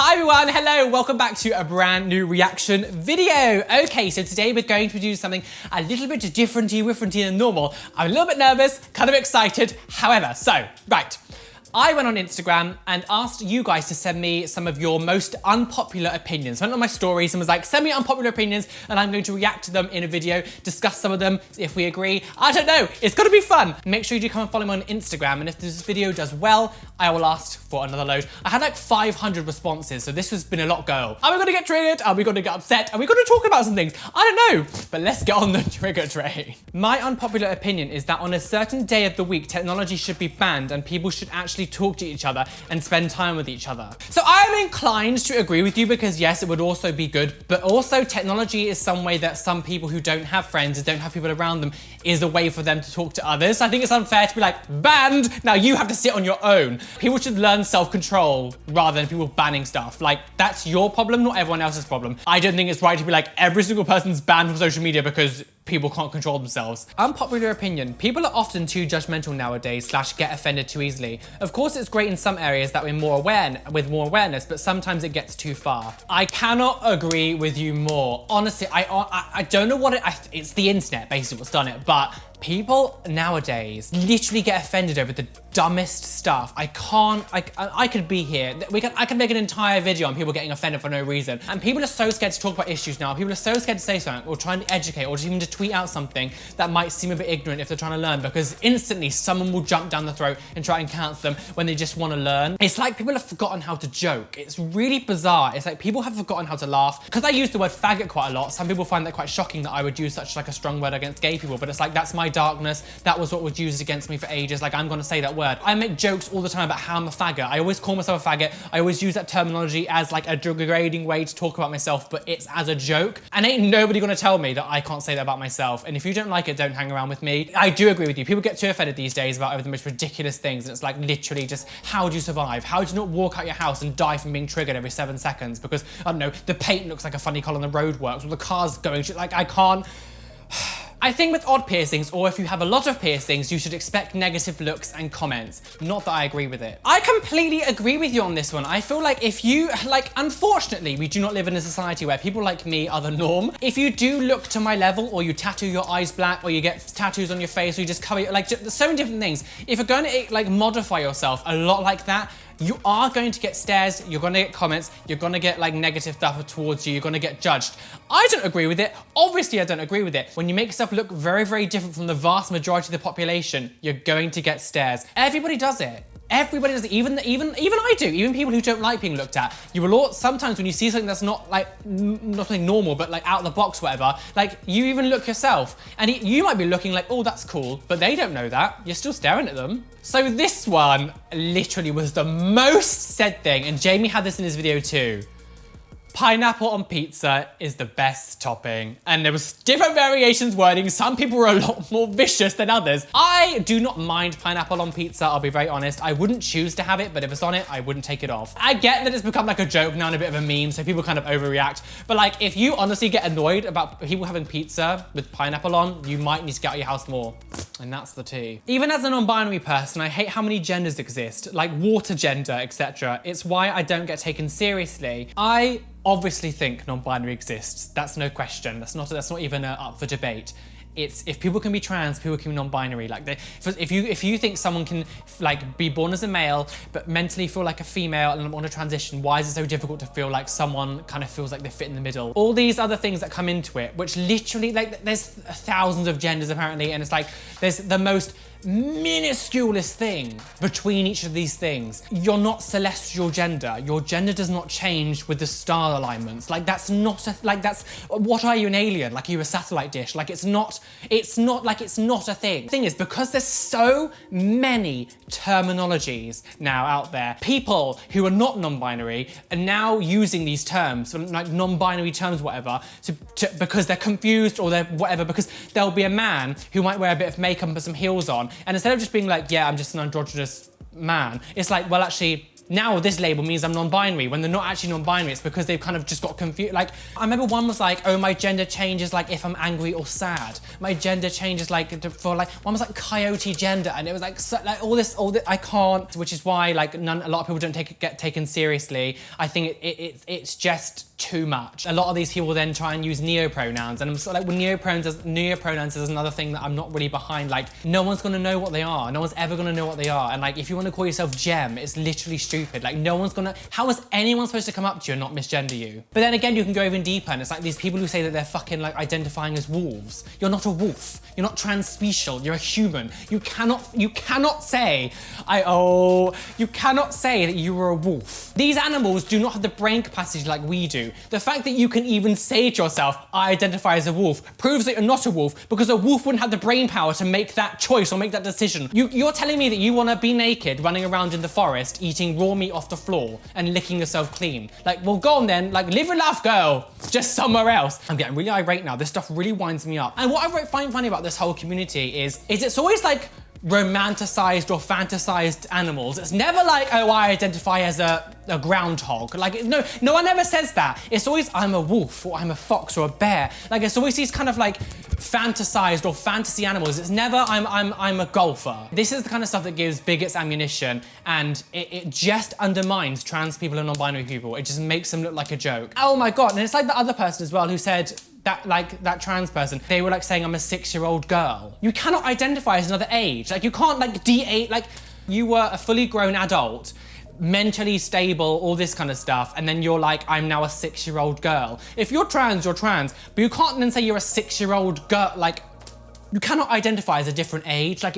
Hi everyone, hello, welcome back to a brand new reaction video. Okay, so today we're going to do something a little bit differenty than normal. I'm a little bit nervous, kind of excited. However, right. I went on Instagram and asked you guys to send me some of your most unpopular opinions. I went on my stories and was like, send me unpopular opinions and I'm going to react to them in a video, discuss some of them, if we agree. I don't know, it's gonna be fun. Make sure you do come and follow me on Instagram, and if this video does well, I will ask for another load. I had like 500 responses, so this has been a lot go. Are we gonna get triggered? Are we gonna get upset? Are we gonna talk about some things? I don't know, but let's get on the trigger train. My unpopular opinion is that on a certain day of the week, technology should be banned and people should actually talk to each other and spend time with each other. So I'm inclined to agree with you because yes, it would also be good, but also technology is some way that some people who don't have friends and don't have people around them is a way for them to talk to others. So I think it's unfair to be like, banned, now you have to sit on your own. People should learn self-control rather than people banning stuff. Like, that's your problem, not everyone else's problem. I don't think it's right to be like, every single person's banned from social media because people can't control themselves. Unpopular opinion, people are often too judgmental nowadays / get offended too easily. Of course, it's great in some areas that we're with more awareness, but sometimes it gets too far. I cannot agree with you more. Honestly, I don't know what it's the internet basically what's done it, but people nowadays literally get offended over the dumbest stuff. I could be here. I could make an entire video on people getting offended for no reason. And people are so scared to talk about issues now. People are so scared to say something or trying to educate or just even to tweet out something that might seem a bit ignorant if they're trying to learn, because instantly someone will jump down the throat and try and cancel them when they just want to learn. It's like people have forgotten how to joke. It's really bizarre. It's like people have forgotten how to laugh. Because I use the word faggot quite a lot, some people find that quite shocking that I would use such like a strong word against gay people, but it's like, that's my darkness. That was what was used against me for ages. Like, I'm gonna say that word. I make jokes all the time about how I'm a faggot. I always call myself a faggot. I always use that terminology as like a degrading way to talk about myself, but it's as a joke. And ain't nobody gonna tell me that I can't say that about myself. And if you don't like it, don't hang around with me. I do agree with you. People get too offended these days about over the most ridiculous things. And it's like literally just, how do you survive? How do you not walk out your house and die from being triggered every 7 seconds? Because, I don't know, the paint looks like a funny colour on the roadworks, or the car's going, like, I can't. I think with odd piercings, or if you have a lot of piercings, you should expect negative looks and comments. Not that I agree with it. I completely agree with you on this one. I feel like if you, unfortunately, we do not live in a society where people like me are the norm. If you do look to my level, or you tattoo your eyes black, or you get tattoos on your face, or you just cover, there's so many different things. If you're going to, modify yourself a lot like that, you are going to get stares, you're gonna get comments, you're gonna get negative stuff towards you, you're gonna get judged. I don't agree with it. Obviously, I don't agree with it. When you make yourself look very, very different from the vast majority of the population, you're going to get stares. Everybody does it. Everybody does it, even I do, even people who don't like being looked at. You will all, sometimes when you see something that's not not something normal, but out of the box, whatever, you even look yourself. And you might be looking like, oh, that's cool, but they don't know that. You're still staring at them. So this one literally was the most said thing, and Jamie had this in his video too. Pineapple on pizza is the best topping. And there was different variations wording. Some people were a lot more vicious than others. I do not mind pineapple on pizza, I'll be very honest. I wouldn't choose to have it, but if it's on it, I wouldn't take it off. I get that it's become like a joke now and a bit of a meme, so people kind of overreact. But if you honestly get annoyed about people having pizza with pineapple on, you might need to get out of your house more. And that's the tea. Even as a non-binary person, I hate how many genders exist, like water gender, etc. It's why I don't get taken seriously. I obviously think non-binary exists. That's no question. That's not even up for debate. It's, if people can be trans, people can be non-binary. If you think someone can be born as a male but mentally feel like a female and want to transition, why is it so difficult to feel like someone kind of feels like they fit in the middle? All these other things that come into it, which literally there's thousands of genders apparently, and it's there's the most minusculest thing between each of these things. You're not celestial gender. Your gender does not change with the star alignments. That's not what are you, an alien? Are you a satellite dish? It's not a thing. The thing is, because there's so many terminologies now out there, people who are not non-binary are now using these terms, non-binary terms, whatever, because they're confused or they're whatever, because there'll be a man who might wear a bit of makeup and put some heels on, and instead of just being yeah, I'm just an androgynous man, it's well, actually, now this label means I'm non-binary, when they're not actually non-binary. It's because they've kind of just got confused. Like, I remember one was like, oh, my gender changes like if I'm angry or sad. My gender changes like for like, one was like coyote gender, and it was like, so, like all this, I can't, which is why like a lot of people don't get taken seriously. I think it's just too much. A lot of these people then try and use neopronouns, and I'm sort of like, well, neopronouns is another thing that I'm not really behind. Like, no one's gonna know what they are. No one's ever gonna know what they are. And like, if you want to call yourself Gem, it's literally stupid. Like, no one's gonna, how is anyone supposed to come up to you and not misgender you? But then again, you can go even deeper, and it's like these people who say that they're fucking like identifying as wolves. You're not a wolf. You're not transspecial. You're a human. You cannot say, you cannot say that you were a wolf. These animals do not have the brain capacity like we do. The fact that you can even say to yourself, I identify as a wolf, proves that you're not a wolf, because a wolf wouldn't have the brain power to make that choice or make that decision. You're telling me that you want to be naked, running around in the forest, eating raw meat off the floor and licking yourself clean. Like, well, go on then, like, live your life, girl, just somewhere else. I'm getting really irate now. This stuff really winds me up. And what I find funny about this whole community is it's always like romanticized or fantasized animals. It's never like, oh, I identify as a groundhog. Like, no one ever says that. It's always, I'm a wolf, or I'm a fox, or a bear. Like, it's always these kind of like fantasized or fantasy animals. It's never, I'm a golfer. This is the kind of stuff that gives bigots ammunition, and it just undermines trans people and non-binary people. It just makes them look like a joke. Oh my God, and it's like the other person as well who said, that trans person, they were like saying I'm a 6-year-old girl. You cannot identify as another age. Like, you can't like D8, like you were a fully grown adult, mentally stable, all this kind of stuff, and then you're like, I'm now a 6-year-old girl. If you're trans, but you can't then say you're a 6-year-old girl. Like, you cannot identify as a different age. Like,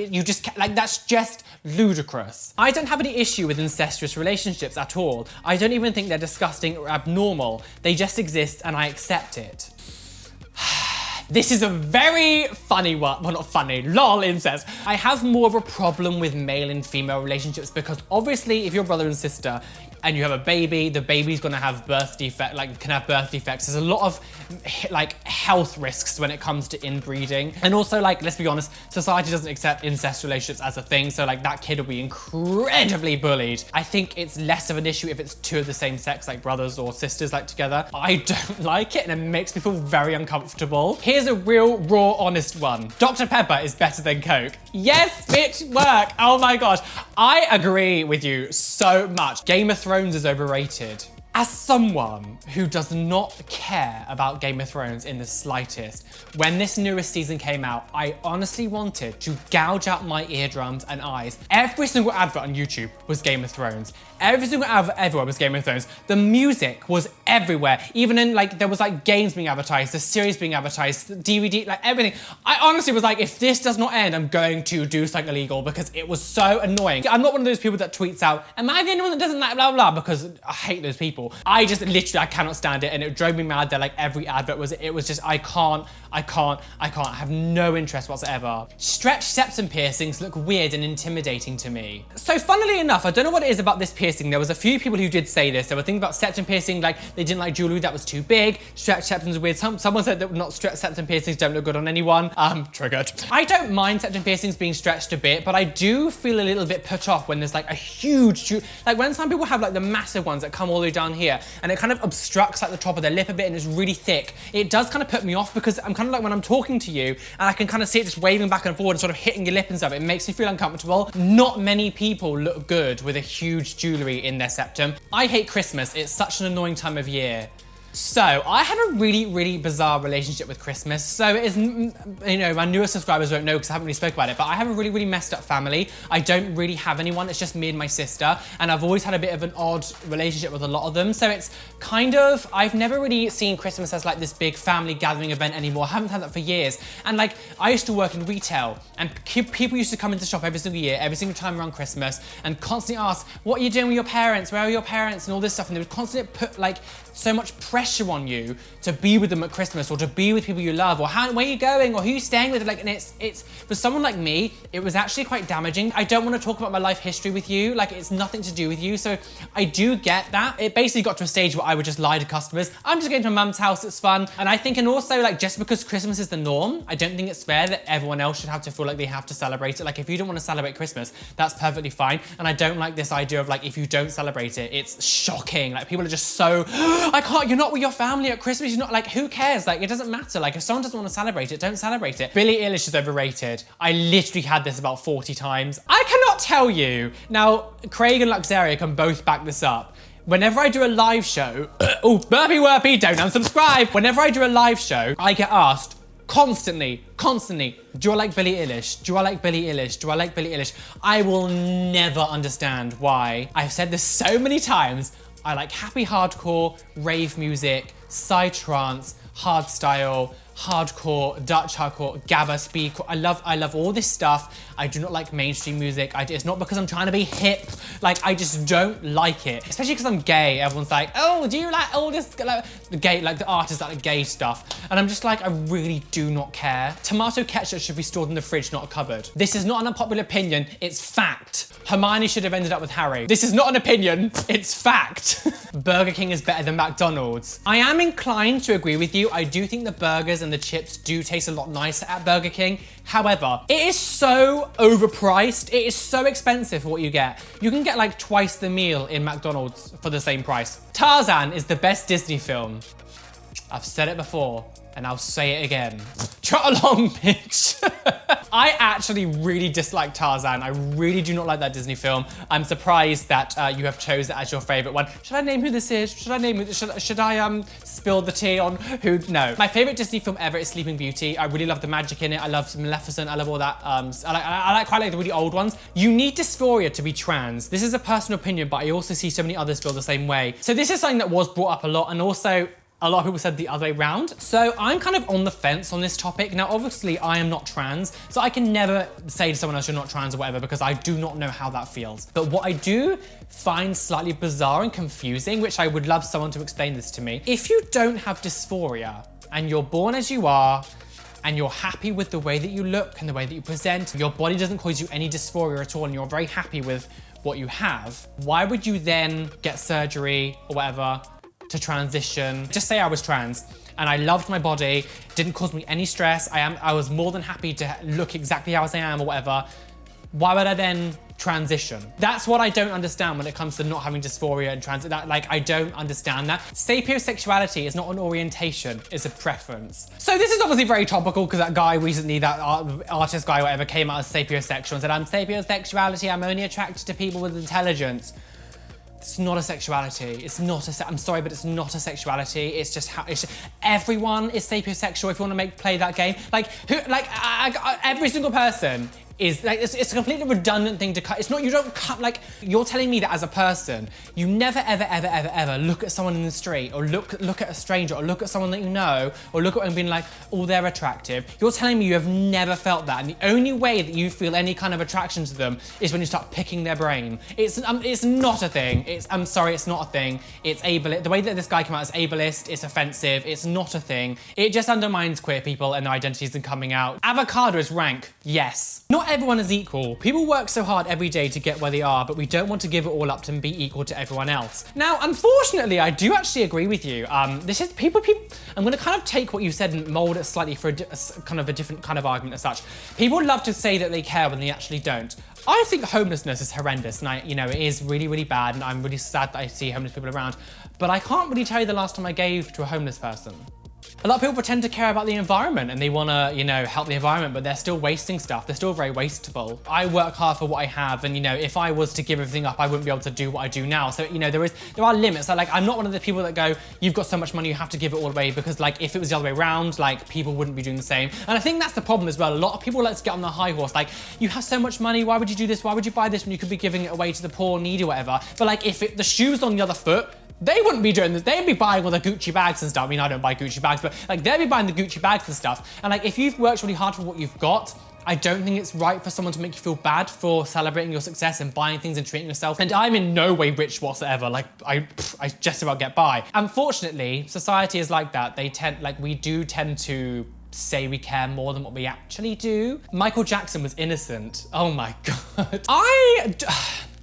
that's just ludicrous. I don't have any issue with incestuous relationships at all. I don't even think they're disgusting or abnormal. They just exist, and I accept it. This is a very funny one. Well, not funny, lol, incest. I have more of a problem with male and female relationships because obviously if you're brother and sister and you have a baby, the baby's gonna have birth defects. There's a lot of like health risks when it comes to inbreeding. And also, like, let's be honest, society doesn't accept incest relationships as a thing. So like that kid will be incredibly bullied. I think it's less of an issue if it's two of the same sex, like brothers or sisters like together. I don't like it, and it makes me feel very uncomfortable. Here's a real, raw, honest one. Dr. Pepper is better than Coke. Yes, bitch, work. Oh my gosh. I agree with you so much. Game of Thrones is overrated. As someone who does not care about Game of Thrones in the slightest, when this newest season came out, I honestly wanted to gouge out my eardrums and eyes. Every single advert on YouTube was Game of Thrones. Every single advert everywhere was Game of Thrones. The music was everywhere. Even in like, there was like games being advertised, the series being advertised, the DVD, like everything. I honestly was like, if this does not end, I'm going to do something illegal because it was so annoying. I'm not one of those people that tweets out, am I the only one that doesn't like blah, blah, because I hate those people. I just literally, I cannot stand it, and it drove me mad that like every advert was, it was just, I can't, I have no interest whatsoever. Stretched septum piercings look weird and intimidating to me. So funnily enough, I don't know what it is about this piercing. There was a few people who did say this. There were things about septum piercing, like they didn't like jewelry that was too big. Stretched septums are weird. Someone said that not stretched septum piercings don't look good on anyone. Triggered. I don't mind septum piercings being stretched a bit, but I do feel a little bit put off when there's like a huge, like when some people have like the massive ones that come all the way down here, and it kind of obstructs like the top of their lip a bit and it's really thick. It does kind of put me off because I'm kind of like when I'm talking to you and I can kind of see it just waving back and forward and sort of hitting your lip and stuff. It makes me feel uncomfortable. Not many people look good with a huge jewelry in their septum. I hate Christmas. It's such an annoying time of year. So I have a really, really bizarre relationship with Christmas. So it is, you know, my newer subscribers won't know because I haven't really spoke about it, but I have a really, really messed up family. I don't really have anyone. It's just me and my sister. And I've always had a bit of an odd relationship with a lot of them. So it's kind of, I've never really seen Christmas as like this big family gathering event anymore. I haven't had that for years. And like, I used to work in retail and people used to come into shop every single year, every single time around Christmas, and constantly ask, what are you doing with your parents? Where are your parents? And all this stuff. And they would constantly put like so much pressure pressure on you to be with them at Christmas or to be with people you love or where you going or who you staying with. Like, and it's for someone like me, it was actually quite damaging. I don't want to talk about my life history with you. Like, it's nothing to do with you. So I do get that. It basically got to a stage where I would just lie to customers. I'm just going to my mum's house, it's fun. And I think, and also like, just because Christmas is the norm, I don't think it's fair that everyone else should have to feel like they have to celebrate it. Like, if you don't want to celebrate Christmas, that's perfectly fine. And I don't like this idea of like, if you don't celebrate it, it's shocking. Like, people are just so, I can't, you're not with your family at Christmas, you're not, like, who cares? Like, it doesn't matter. Like, if someone doesn't want to celebrate it, don't celebrate it. Billie Eilish is overrated. I literally had this about 40 times. I cannot tell you. Now, Craig and Luxaria can both back this up. Whenever I do a live show, oh, burpy worpy, don't unsubscribe. Whenever I do a live show, I get asked constantly, do I like Billie Eilish? Do I like Billie Eilish? Do I like Billie Eilish? I will never understand why. I've said this so many times. I like happy hardcore, rave music, psytrance, hardstyle, hardcore, Dutch hardcore, Gabba speed. I love all this stuff. I do not like mainstream music. It's not because I'm trying to be hip. Like, I just don't like it. Especially because I'm gay. Everyone's like, oh, do you like all this, like, the gay, like the artists that like gay stuff? And I'm just like, I really do not care. Tomato ketchup should be stored in the fridge, not a cupboard. This is not an unpopular opinion, it's fact. Hermione should have ended up with Harry. This is not an opinion, it's fact. Burger King is better than McDonald's. I am inclined to agree with you. I do think the burgers and the chips do taste a lot nicer at Burger King. However, it is so overpriced. It is so expensive for what you get. You can get like twice the meal in McDonald's for the same price. Tarzan is the best Disney film. I've said it before and I'll say it again. Trot along, bitch. I actually really dislike Tarzan. I really do not like that Disney film. I'm surprised that you have chosen it as your favorite one. Should I name who this is? Should I spill the tea on who? No. My favorite Disney film ever is Sleeping Beauty. I really love the magic in it. I love Maleficent. I love all that. I quite like the really old ones. You need dysphoria to be trans. This is a personal opinion, but I also see so many others feel the same way. So this is something that was brought up a lot, and also a lot of people said the other way around. So I'm kind of on the fence on this topic. Now, obviously I am not trans, so I can never say to someone else you're not trans or whatever, because I do not know how that feels. But what I do find slightly bizarre and confusing, which I would love someone to explain this to me. If you don't have dysphoria and you're born as you are, and you're happy with the way that you look and the way that you present, your body doesn't cause you any dysphoria at all, and you're very happy with what you have, why would you then get surgery or whatever to transition? Just say I was trans and I loved my body, didn't cause me any stress. I was more than happy to look exactly how I am or whatever. Why would I then transition? That's what I don't understand when it comes to not having dysphoria and trans. I don't understand that. Sapiosexuality is not an orientation, it's a preference. So this is obviously very topical because that guy recently, that artist guy or whatever, came out as sapiosexual and said, I'm sapiosexuality, I'm only attracted to people with intelligence. It's not a sexuality. It's not a. I'm sorry, but it's not a sexuality. It's just how. Everyone is sapiosexual. If you want to play that game, like who, like every single person is like. It's a completely redundant thing to cut. It's not. You don't cut. Like, you're telling me that as a person, you never ever look at someone in the street or look at a stranger or look at someone that you know or look at them and being like, oh, they're attractive. You're telling me you have never felt that, and the only way that you feel any kind of attraction to them is when you start picking their brain. It's not a thing. I'm sorry, it's not a thing. It's ableist. The way that this guy came out is ableist, it's offensive, it's not a thing. It just undermines queer people and their identities and coming out. Avocado is rank, yes. Not everyone is equal. People work so hard every day to get where they are, but we don't want to give it all up to be equal to everyone else. Now, unfortunately, I do actually agree with you. This is people, I'm gonna kind of take what you said and mold it slightly for a different kind of argument as such. People love to say that they care when they actually don't. I think homelessness is horrendous, and it is really, really bad, and I'm really sad that I see homeless people around, but I can't really tell you the last time I gave to a homeless person. A lot of people pretend to care about the environment and they want to, help the environment, but they're still wasting stuff. They're still very wasteful. I work hard for what I have, and if I was to give everything up, I wouldn't be able to do what I do now. So, there are limits. So, I'm not one of the people that go, you've got so much money, you have to give it all away, because if it was the other way around, people wouldn't be doing the same. And I think that's the problem as well. A lot of people like to get on the high horse, you have so much money, why would you do this? Why would you buy this when you could be giving it away to the poor, needy, whatever? But if the shoe's on the other foot, they wouldn't be doing this. They'd be buying all the Gucci bags and stuff. I mean, I don't buy Gucci bags, but they'd be buying the Gucci bags and stuff. And if you've worked really hard for what you've got, I don't think it's right for someone to make you feel bad for celebrating your success and buying things and treating yourself. And I'm in no way rich whatsoever. Like I just about get by. Unfortunately, society is like that. We do tend to say we care more than what we actually do. Michael Jackson was innocent. Oh my God.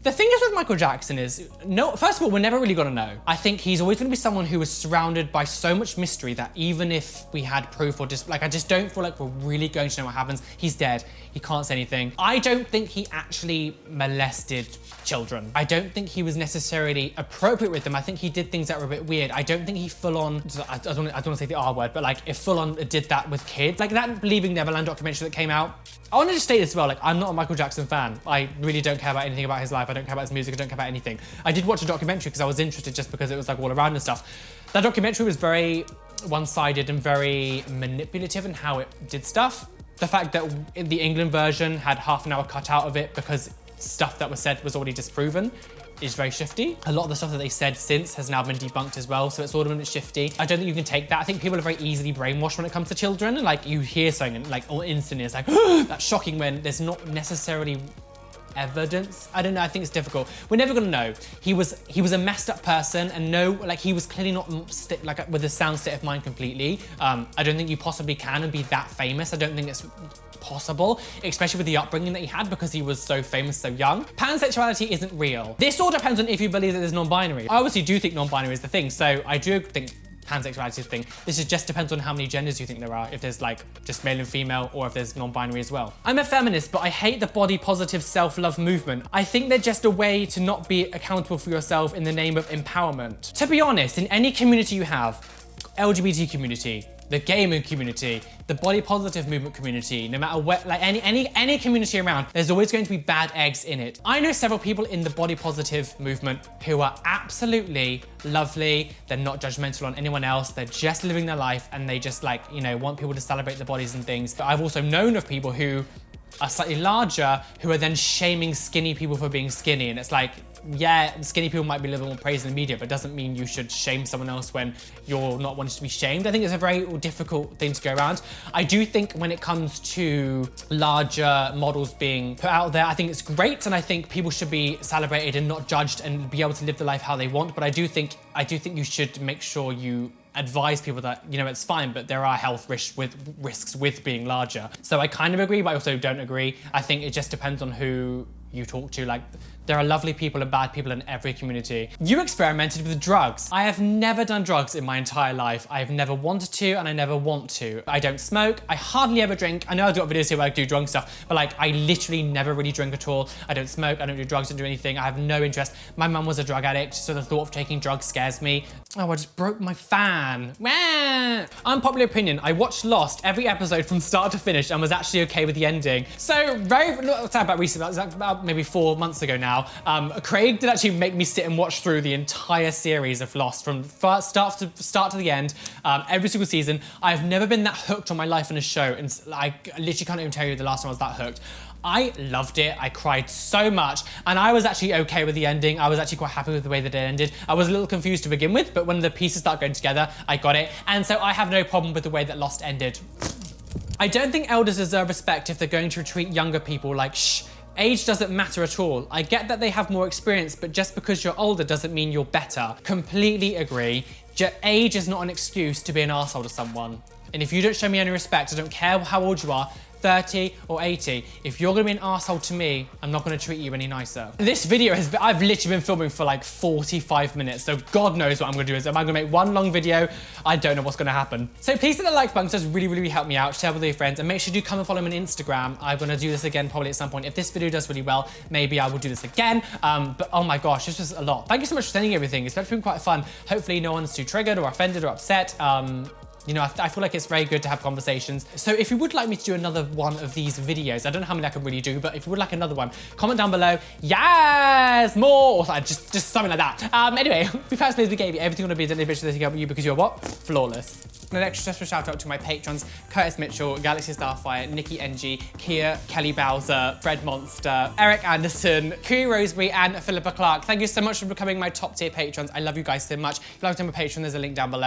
The thing is with Michael Jackson is, no, first of all, we're never really gonna know. I think he's always gonna be someone who is surrounded by so much mystery that even if we had proof or just, like, I just don't feel like we're really going to know what happens. He's dead, he can't say anything. I don't think he actually molested children. I don't think he was necessarily appropriate with them. I think he did things that were a bit weird. I don't think he full on, I don't want to say the R word, but like if full on did that with kids. Like that Leaving Neverland documentary that came out. I want to just state as well, like I'm not a Michael Jackson fan. I really don't care about anything about his life. I don't care about his music. I don't care about anything. I did watch a documentary because I was interested just because it was like all around and stuff. That documentary was very one-sided and very manipulative in how it did stuff. The fact that the England version had half an hour cut out of it because stuff that was said was already disproven is very shifty. A lot of the stuff that they said since has now been debunked as well, so it's all a bit shifty. I don't think you can take that. I think people are very easily brainwashed when it comes to children, and like you hear something and like all instantly it's like, oh, that's shocking when there's not necessarily evidence. I don't know, I think it's difficult. We're never gonna know. He was a messed up person, and he was clearly not with a sound state of mind completely. I don't think you possibly can and be that famous. I don't think it's possible, especially with the upbringing that he had because he was so famous so young. Pansexuality isn't real. This all depends on if you believe that there's non-binary. I obviously do think non-binary is the thing, so I do think pansexuality is the thing. This just depends on how many genders you think there are, if there's like just male and female or if there's non-binary as well. I'm a feminist, but I hate the body positive self-love movement. I think they're just a way to not be accountable for yourself in the name of empowerment. To be honest, in any community you have, LGBT community, the gaming community, the body positive movement community, no matter what, like any community around, there's always going to be bad eggs in it. I know several people in the body positive movement who are absolutely lovely. They're not judgmental on anyone else. They're just living their life and they just like, you know, want people to celebrate their bodies and things. But I've also known of people who are slightly larger who are then shaming skinny people for being skinny. And it's like, yeah, skinny people might be a little bit more praised in the media, but it doesn't mean you should shame someone else when you're not wanting to be shamed. I think it's a very difficult thing to go around. I do think when it comes to larger models being put out there, I think it's great, and I think people should be celebrated and not judged and be able to live the life how they want. But I do think you should make sure you advise people that, you know, it's fine, but there are health risks with being larger. So I kind of agree, but I also don't agree. I think it just depends on who you talk to. Like, there are lovely people and bad people in every community. You experimented with drugs. I have never done drugs in my entire life. I've never wanted to, and I never want to. I don't smoke. I hardly ever drink. I know I've got videos here where I do drunk stuff, but like, I literally never really drink at all. I don't smoke. I don't do drugs. I don't do anything. I have no interest. My mum was a drug addict, so the thought of taking drugs scares me. Oh, I just broke my fan. Wah! Unpopular opinion. I watched Lost every episode from start to finish and was actually okay with the ending. So about maybe 4 months ago now, Craig did actually make me sit and watch through the entire series of Lost from start to the end, every single season. I've never been that hooked on my life in a show, and I literally can't even tell you the last time I was that hooked. I loved it. I cried so much, and I was actually okay with the ending. I was actually quite happy with the way that it ended. I was a little confused to begin with, but when the pieces start going together, I got it. And so I have no problem with the way that Lost ended. I don't think elders deserve respect if they're going to treat younger people like shh. Age doesn't matter at all. I get that they have more experience, but just because you're older doesn't mean you're better. Completely agree. Age is not an excuse to be an arsehole to someone. And if you don't show me any respect, I don't care how old you are, 30 or 80, if you're gonna be an arsehole to me, I'm not gonna treat you any nicer. This video I've literally been filming for like 45 minutes, so God knows what I'm gonna do. Am I gonna make one long video? I don't know what's gonna happen. So please hit the like button, it does really, really help me out. Share with your friends, and make sure you do come and follow me on Instagram. I'm gonna do this again probably at some point. If this video does really well, maybe I will do this again. But oh my gosh, this was a lot. Thank you so much for sending everything. It's been quite fun. Hopefully no one's too triggered or offended or upset. You know, I feel like it's very good to have conversations. So if you would like me to do another one of these videos, I don't know how many I can really do, but if you would like another one, comment down below, yes, more, or just something like that. Anyway, we first please we gave you everything on a bit, bitch that you got you because you're what? Flawless. An extra special shout out to my patrons, Curtis Mitchell, Galaxy Starfire, Nikki NG, Kia, Kelly Bowser, Fred Monster, Eric Anderson, Kui Roseberry, and Philippa Clark. Thank you so much for becoming my top tier patrons. I love you guys so much. If you'd like to become a patron, there's a link down below.